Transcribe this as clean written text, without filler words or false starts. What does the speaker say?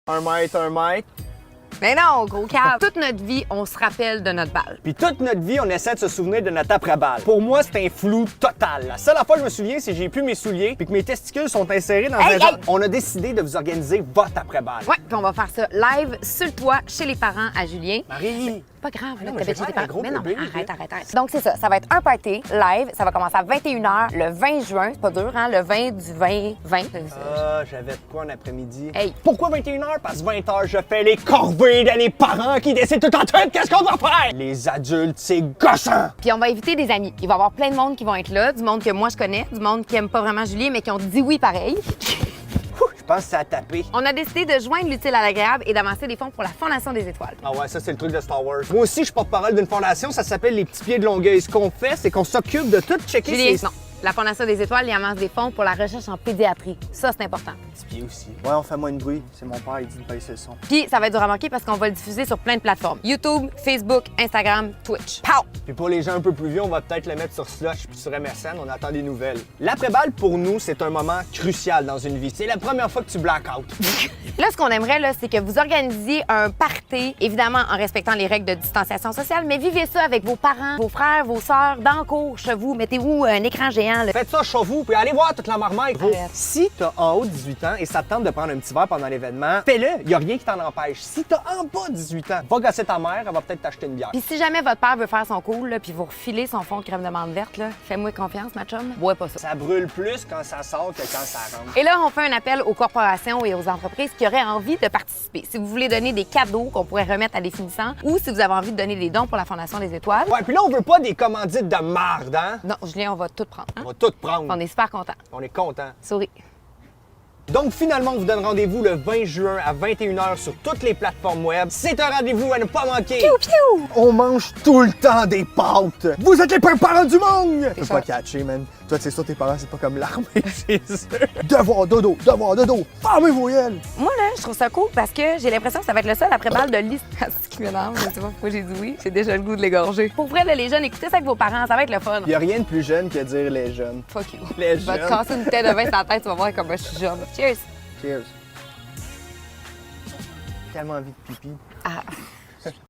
1 mètre, 1 mètre. Mais non, gros câble. Toute notre vie, on se rappelle de notre balle. Puis toute notre vie, on essaie de se souvenir de notre après-balle. Pour moi, c'est un flou total. La seule fois que je me souviens, c'est que j'ai plus mes souliers puis que mes testicules sont insérés dans un genre. On a décidé de vous organiser votre après-balle. Ouais, puis on va faire ça live sur le toit chez les parents à Julien. Marie! Pas grave, là, non, mais t'avais j'ai chez tes l'air d'un parents. gros Mais non, bébé, arrête. Donc, c'est ça. Ça va être un party live. Ça va commencer à 21h le 20 juin. C'est pas dur, hein? Le 20 du 20. Ah, j'avais de quoi en après-midi? Hey. Pourquoi 21h? Parce que 20h, je fais les corvées de les parents qui décident tout en tout qu'est-ce qu'on doit faire! Les adultes, c'est gossant! Puis on va inviter des amis. Il va y avoir plein de monde qui vont être là, du monde que moi je connais, du monde qui aime pas vraiment Julien, mais qui ont dit oui pareil. Je pense que ça a tapé. On a décidé de joindre l'utile à l'agréable et d'amasser des fonds pour la Fondation des étoiles. Ah ouais, ça c'est le truc de Star Wars. Moi aussi, je porte parole d'une fondation, ça s'appelle les Petits Pieds de Longueuil. Ce qu'on fait, c'est qu'on s'occupe de tout checker Julien, ces... non. La Fondation des étoiles, il amasse des fonds pour la recherche en pédiatrie. Ça, c'est important. Petits pieds aussi. Ouais, on fait moins de bruit. C'est mon père, il dit de baisser le son. Puis, ça va être dur à manquer parce qu'on va le diffuser sur plein de plateformes. YouTube, Facebook, Instagram, Twitch. Pow! Puis pour les gens un peu plus vieux, on va peut-être le mettre sur Slush puis sur MSN, on attend des nouvelles. L'après-balle, pour nous, c'est un moment crucial dans une vie. C'est la première fois que tu black out. Là, ce qu'on aimerait, là, c'est que vous organisiez un party, évidemment en respectant les règles de distanciation sociale, mais vivez ça avec vos parents, vos frères, vos sœurs, dans le cours, chez vous. Mettez-vous un écran géant, là. Faites ça chez vous, puis allez voir toute la marmaille. Arrête. Si t'as en haut de 18 ans et ça te tente de prendre un petit verre pendant l'événement, fais-le, y a rien qui t'en empêche. Si t'as en bas de 18 ans, va gosser ta mère, elle va peut-être t'acheter une bière. Puis si jamais votre père veut faire son cool, là, puis vous refilez son fond de crème de menthe verte, là, fais-moi confiance, ma chum. Bois pas ça. Ça brûle plus quand ça sort que quand ça rentre. Et là, on fait un appel aux corporations et aux entreprises qui auraient envie de participer. Si vous voulez donner des cadeaux qu'on pourrait remettre à des finissants ou si vous avez envie de donner des dons pour la Fondation des étoiles. Ouais, puis là, on veut pas des commandites de marde, hein? Non, Julien, on va tout prendre. Hein? On va tout prendre. On est super contents. On est content. Souris. Donc, finalement, on vous donne rendez-vous le 20 juin à 21h sur toutes les plateformes web. C'est un rendez-vous à ne pas manquer. Piou, piou! On mange tout le temps des pâtes. Vous êtes les pires parents du monde. Je peux ça. pas catcher, man. Toi, c'est sûr, tes parents, c'est pas comme l'armée chez eux. Devoir dodo, fermez vos gueules. Moi, là, je trouve ça cool parce que j'ai l'impression que ça va être le seul après-balle de liste. Ce qui m'énerve, je sais pas pourquoi j'ai dit oui. J'ai déjà le goût de l'égorger. Pour vrai, là, les jeunes, écoutez ça avec vos parents, ça va être le fun. Y a rien de plus jeune que dire les jeunes. Fuck you. Les Je vais te jeunes. casser une bouteille de vin sur la tête, tu vas voir comme je suis jeune. Cheers! Cheers. Tellement envie de pipi. Ah.